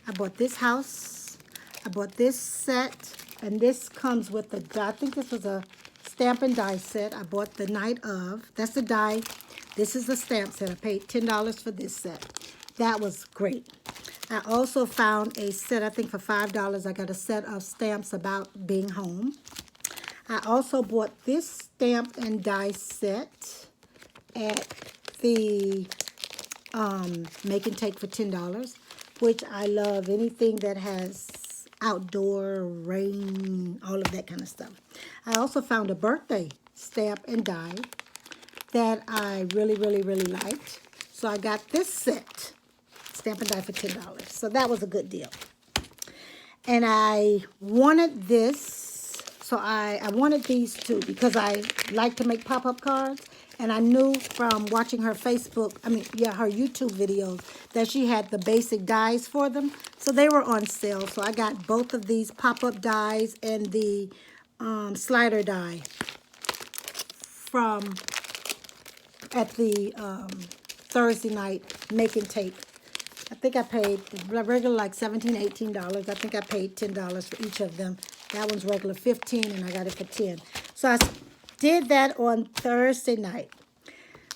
I bought this house. I bought this set, and this comes with the, I think this was a stamp and die set. I bought the night of. That's the die. This is the stamp set. I paid $10 for this set. That was great. I also found a set, I think for $5. I got a set of stamps about being home. I also bought this stamp and die set at the Make and Take for $10, which I love. Anything that has outdoor, rain, all of that kind of stuff. I also found a birthday stamp and die that I really, really, really liked. So I got this set, stamp and die for $10. So that was a good deal. And I wanted this, so I wanted these two because I like to make pop-up cards. And I knew from watching her Facebook, her YouTube videos, that she had the basic dies for them. So they were on sale. So I got both of these pop-up dies and the slider die from at the Thursday night Make and Take. I think I paid regular like $17, $18. I think I paid $10 for each of them. That one's regular $15, and I got it for $10. So I did that on Thursday night.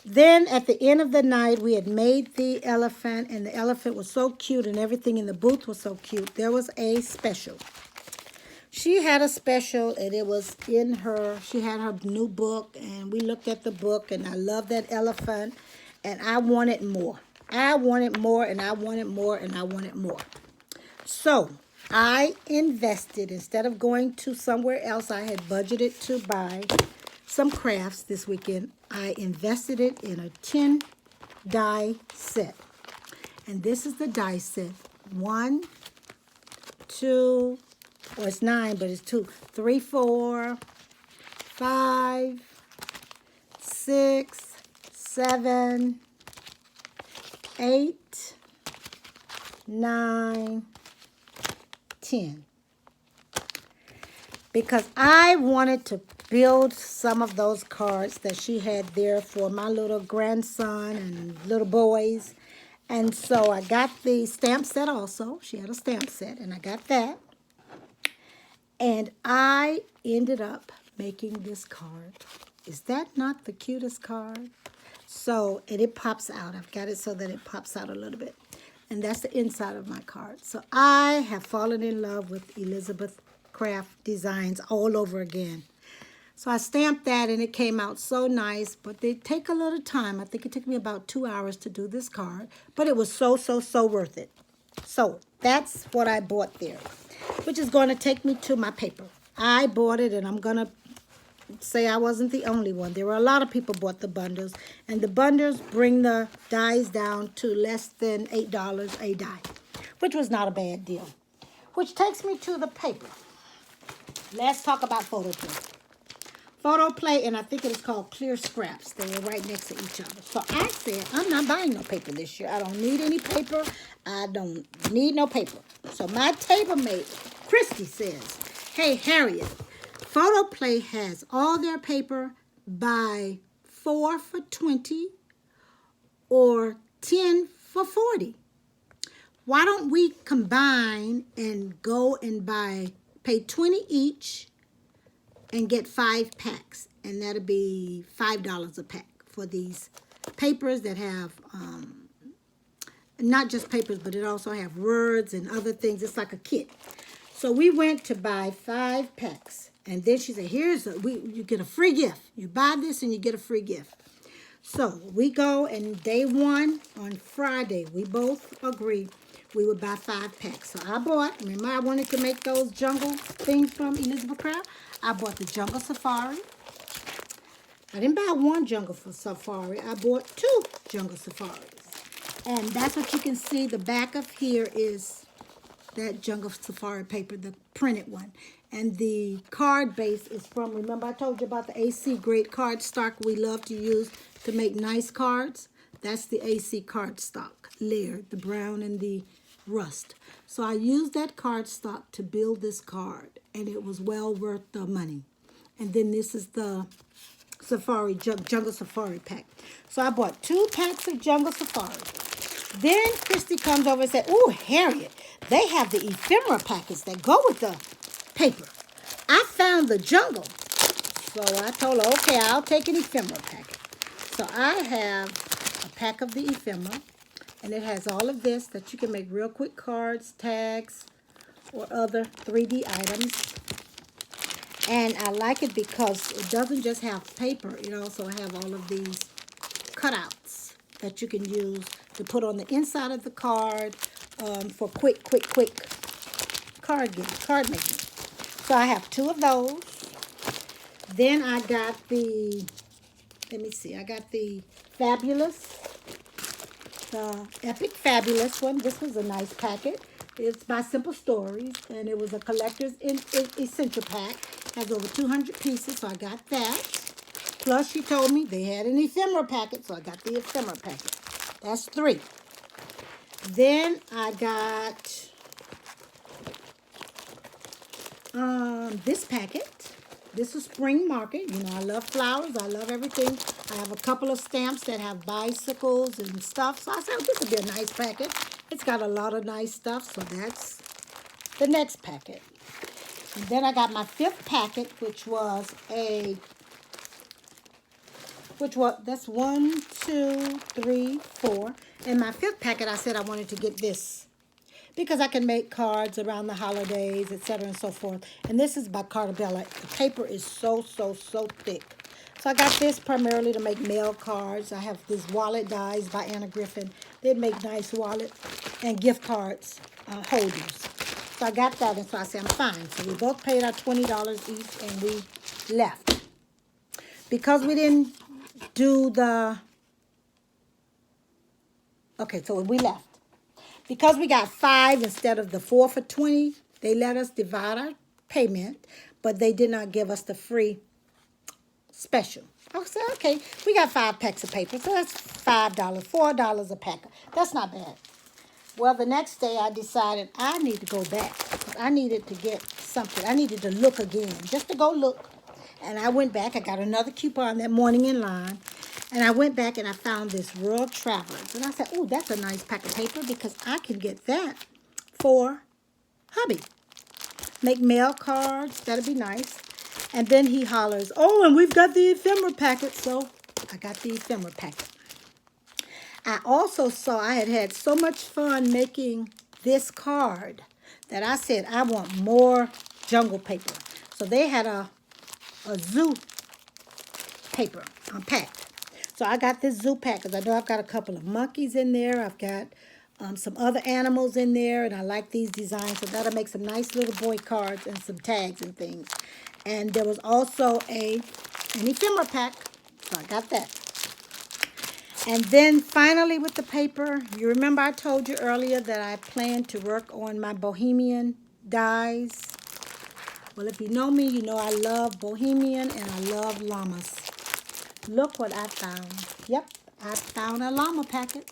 Then at the end of the night, we had made the elephant, and the elephant was so cute, and everything in the booth was so cute. There was a special. She had a special, and it was in her, she had her new book, and we looked at the book, and I loved that elephant, and I wanted more. I wanted more, and I wanted more, and I wanted more. So I invested, instead of going to somewhere else, I had budgeted to buy some crafts this weekend. I invested it in a 10 die set. And this is the die set. 1, 2, or it's 9, but it's 2, 3, 4, 5, 6, 7, 8, 9, 10. Because I wanted to build some of those cards that she had there for my little grandson and little boys. And so I got the stamp set also. She had a stamp set, and I got that. And I ended up making this card. Is that not the cutest card? So, and it pops out. I've got it so that it pops out a little bit. And that's the inside of my card. So I have fallen in love with Elizabeth Craft Designs all over again. So I stamped that, and it came out so nice, but they take a little time. I think it took me about 2 hours to do this card, but it was so worth it. So that's what I bought there, which is going to take me to my paper. I bought it, and I'm going to say I wasn't the only one. There were a lot of people bought the bundles, and the bundles bring the dies down to less than $8 a die, which was not a bad deal. Which takes me to the paper. Let's talk about photo play. Photo play, and I think it is called Clear Scraps. They were right next to each other. So I said, I'm not buying no paper this year. I don't need any paper. I don't need no paper. So my table mate, Christy, says, hey, Harriet, Photo Play has all their paper by 4 for $20 or 10 for $40. Why don't we combine and go and pay $20 each and get 5 packs, and that'll be $5 a pack for these papers that have not just papers, but it also have words and other things. It's like a kit. So we went to buy 5 packs, and then she said, you get a free gift. You buy this and you get a free gift. So we go, and day 1 on Friday, we both agreed we would buy 5 packs. So I bought, remember I wanted to make those jungle things from Elizabeth Craft? I bought the Jungle Safari. I didn't buy 1 Jungle Safari. I bought 2 Jungle Safaris. And that's what you can see. The back of here is that Jungle Safari paper, the printed one. And the card base is from, remember I told you about the AC Great cardstock we love to use to make nice cards? That's the AC cardstock layer, the brown and the rust. So I used that cardstock to build this card, and it was well worth the money. And then this is the Safari, Jungle Safari pack. So I bought 2 packs of Jungle Safari. Then Christy comes over and said, "Ooh, Harriet, they have the ephemera packets that go with the paper. I found the jungle." So I told her, "Okay, I'll take an ephemera packet." So I have a pack of the ephemera, and it has all of this that you can make real quick cards, tags, or other 3D items. And I like it because it doesn't just have paper. It also have all of these cutouts that you can use to put on the inside of the card for quick card making. So I have 2 of those. Then I got the, let me see, I got the Epic Fabulous one. This was a nice packet. It's by Simple Stories, and it was a collector's essential pack. Has over 200 pieces, so I got that. Plus, she told me they had an ephemera packet, so I got the ephemera packet. That's 3. Then I got this packet. This is Spring Market. You know, I love flowers. I love everything. I have a couple of stamps that have bicycles and stuff. So I said, this would be a nice packet. It's got a lot of nice stuff. So that's the next packet. And then I got my 5th packet, that's 1, 2, 3, 4. And my 5th packet, I said I wanted to get this, because I can make cards around the holidays, etc. and so forth. And this is by Cartabella. The paper is so thick. So I got this primarily to make mail cards. I have this wallet dies by Anna Griffin. They make nice wallet and gift cards holders. So I got that, and so I said, I'm fine. So we both paid our $20 each, and we left. Because we didn't do the... Okay, so we left. Because we got 5 instead of the 4 for $20, they let us divide our payment, but they did not give us the free special. I said, okay, we got 5 packs of paper, so that's $5, $4 a pack. That's not bad. Well, the next day I decided I need to go back. I needed to get something. I needed to look again, just to go look. And I went back. I got another coupon that morning in line. And I went back and I found this Rural Travelers. And I said, oh, that's a nice pack of paper because I can get that for hubby. Make mail cards. That'd be nice. And then he hollers, oh, and we've got the ephemera packet. So I got the ephemera packet. I also saw I had so much fun making this card that I said I want more jungle paper. So they had a zoo paper packed. So I got this zoo pack because I know I've got a couple of monkeys in there. I've got some other animals in there, and I like these designs. So that'll make some nice little boy cards and some tags and things. And there was also an ephemera pack, so I got that. And then finally with the paper, you remember I told you earlier that I planned to work on my Bohemian dies. Well, if you know me, you know I love Bohemian and I love llamas. Look what I found. Yep, I found a llama packet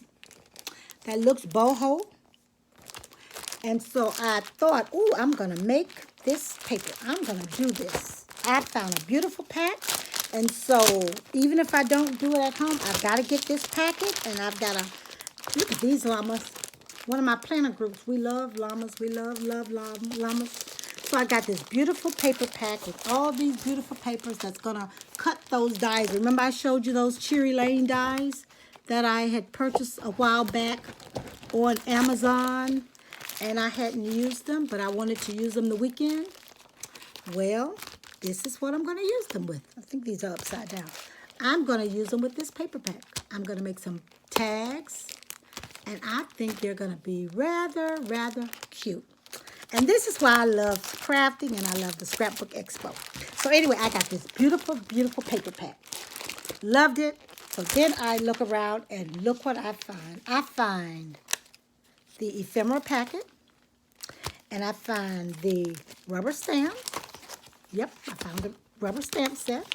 that looks boho. And so I thought, ooh, I'm going to make this paper. I'm going to do this. I found a beautiful pack. And so even if I don't do it at home, I've got to get this packet. And I've got to, look at these llamas. One of my planner groups, we love llamas. We love llamas. So I got this beautiful paper pack with all these beautiful papers that's going to cut those dies. Remember I showed you those Cherry Lane dies that I had purchased a while back on Amazon? And I hadn't used them, but I wanted to use them the weekend. Well, this is what I'm going to use them with. I think these are upside down. I'm going to use them with this paper pack. I'm going to make some tags, and I think they're going to be rather cute. And this is why I love crafting, and I love the Scrapbook Expo. So anyway, I got this beautiful paper pack. Loved it. So then I look around, and look what I find. I find the ephemera packet, and I find the rubber stamp. Yep, I found the rubber stamp set.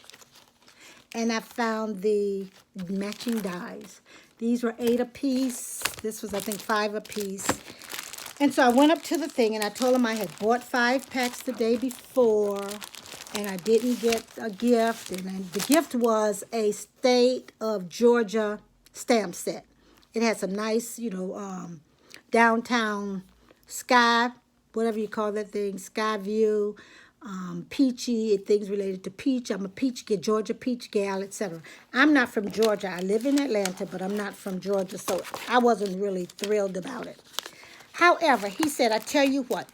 And I found the matching dies. These were 8 a piece. This was, I think, 5 a piece. And so I went up to the thing, and I told them I had bought 5 packs the day before. and I didn't get a gift. And then the gift was a state of Georgia stamp set. It had some nice, downtown sky, whatever you call that thing, sky view, peachy, things related to peach. I'm a Georgia peach gal, etc. I'm not from Georgia. I live in Atlanta, but I'm not from Georgia, so I wasn't really thrilled about it. However, he said, I tell you what,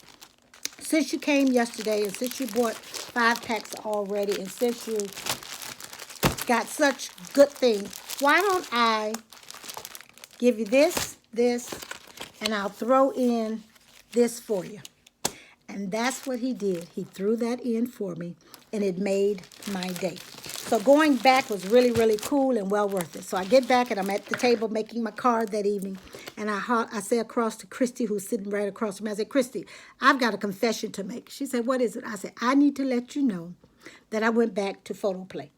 since you came yesterday and since you bought 5 packs already and since you got such good things, why don't I give you this, and I'll throw in this for you. And that's what he did. He threw that in for me, and it made my day. So going back was really, really cool and well worth it. So I get back, and I'm at the table making my card that evening, and I say across to Christy, who's sitting right across from me, I said, Christy, I've got a confession to make. She said, what is it? I said, I need to let you know that I went back to photo play.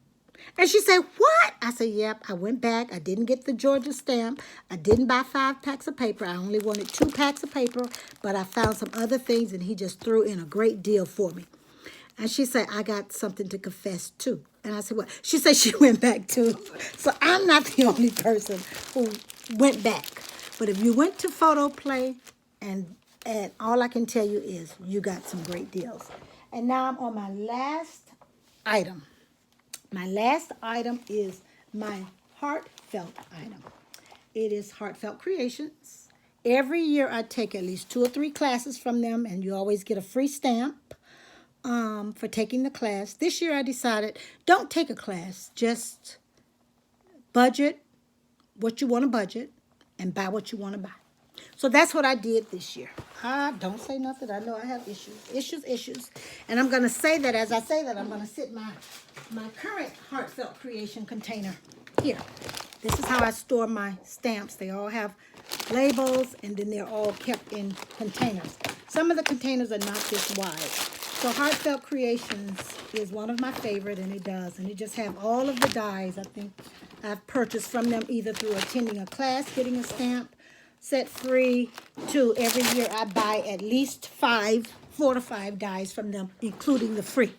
And she said, what? I said, yep, I went back. I didn't get the Georgia stamp. I didn't buy 5 packs of paper. I only wanted 2 packs of paper, but I found some other things, and he just threw in a great deal for me. And she said, I got something to confess too. And I said, what? She said she went back too. So I'm not the only person who went back. But if you went to photo play, and all I can tell you is you got some great deals. And now I'm on my last item. My last item is my heartfelt item. It is Heartfelt Creations. Every year I take at least 2 or 3 classes from them, and you always get a free stamp for taking the class. This year I decided, don't take a class, just budget what you want to budget and buy what you want to buy. So that's what I did this year. Don't say nothing. I know I have issues. And I'm going to say that as I say that, I'm going to sit my current Heartfelt Creation container here. This is how I store my stamps. They all have labels, and then they're all kept in containers. Some of the containers are not this wide. So Heartfelt Creations is one of my favorite, and it does. And it just have all of the dies I think I've purchased from them, either through attending a class, getting a stamp set free, to every year I buy at least 4 to 5 dies from them, including the free.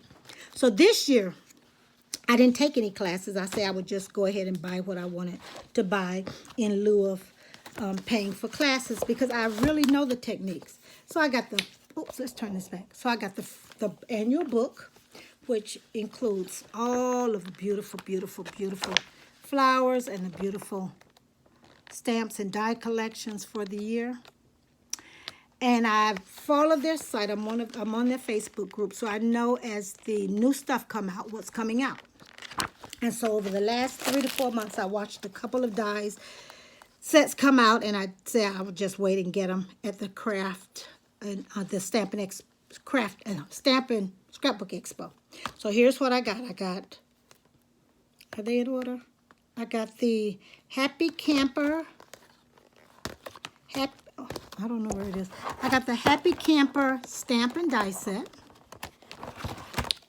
So this year, I didn't take any classes. I say I would just go ahead and buy what I wanted to buy in lieu of paying for classes, because I really know the techniques. So I got let's turn this back. So I got the annual book, which includes all of the beautiful, beautiful, beautiful flowers and the beautiful stamps and die collections for the year. And I follow their site. I'm on their Facebook group, so I know as the new stuff come out, what's coming out. And so over the last 3 to 4 months, I watched a couple of dies sets come out, and I said I would just wait and get them at the craft and the Stampin' Scrapbook Expo. So here's what I got. Are they in order? I got the Happy Camper. I don't know where it is. I got the Happy Camper stamp and die set.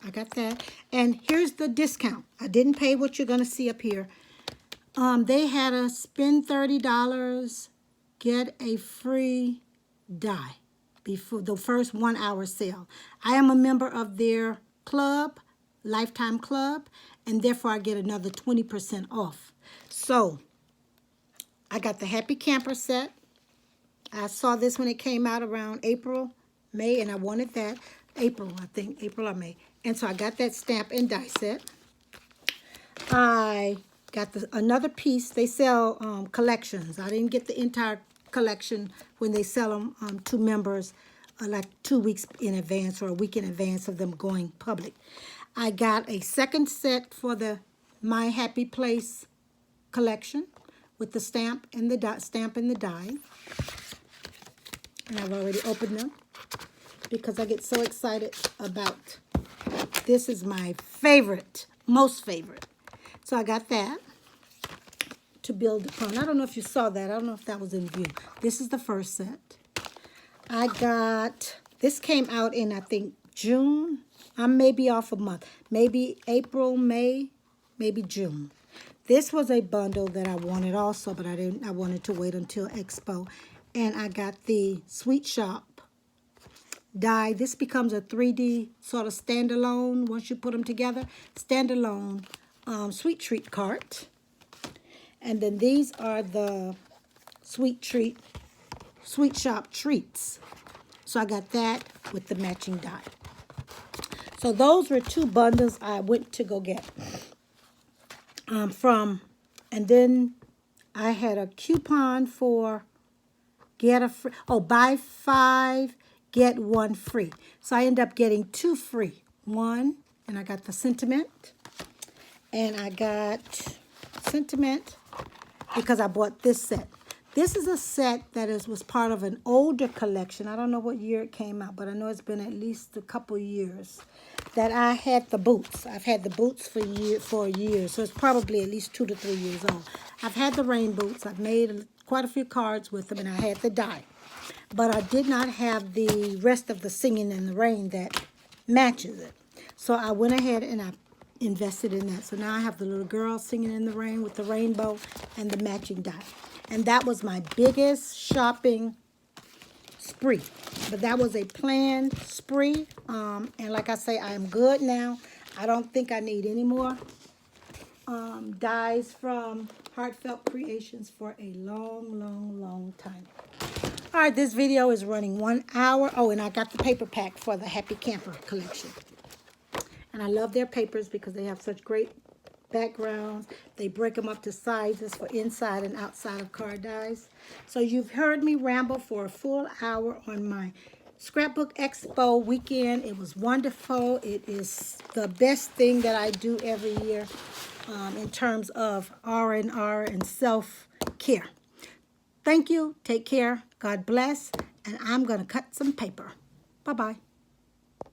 I got that. And here's the discount. I didn't pay what you're going to see up here. They had a spend $30, get a free die before the first 1 hour sale. I am a member of their club, Lifetime Club, and therefore I get another 20% off. So I got the Happy Camper set. I saw this when it came out around April, May, and I wanted that. April or May. And so I got that stamp and die set. I got another piece. They sell collections. I didn't get the entire collection when they sell them to members like 2 weeks in advance or a week in advance of them going public. I got a second set for the My Happy Place collection with the stamp and the die. And I've already opened them because I get so excited about this. Is my favorite, most favorite. So I got that to build upon. I don't know if you saw that. I don't know if that was in view. This is the first set. I got, this came out in, I think, June. I may be off a month. Maybe April, May, maybe June. This was a bundle that I wanted also, but I wanted to wait until Expo. And I got the Sweet Shop die. This becomes a 3D sort of standalone, once you put them together, standalone sweet treat cart. And then these are the sweet shop treats. So I got that with the matching die. So those were 2 bundles I went to go get from, and then I had a coupon for buy 5, get 1 free. So I ended up getting 2 free. One, and I got the sentiment, and I got sentiment because I bought this set. This is a set that was part of an older collection. I don't know what year it came out, but I know it's been at least a couple years that I had the boots. I've had the boots for a year, so it's probably at least 2 to 3 years old. I've had the rain boots. I've made quite a few cards with them, and I had the die. But I did not have the rest of the Singing in the Rain that matches it. So I went ahead and I invested in that. So now I have the little girl singing in the rain with the rainbow and the matching die. And that was my biggest shopping spree. But that was a planned spree. And like I say, I'm good now. I don't think I need any more dies from Heartfelt Creations for a long, long, long time. All right, this video is running 1 hour. Oh, and I got the paper pack for the Happy Camper collection. And I love their papers because they have such great backgrounds. They break them up to sizes for inside and outside of card dies. So you've heard me ramble for a full hour on my Scrapbook Expo weekend. It was wonderful. It is the best thing that I do every year in terms of R&R and self-care. Thank you. Take care. God bless. And I'm going to cut some paper. Bye-bye.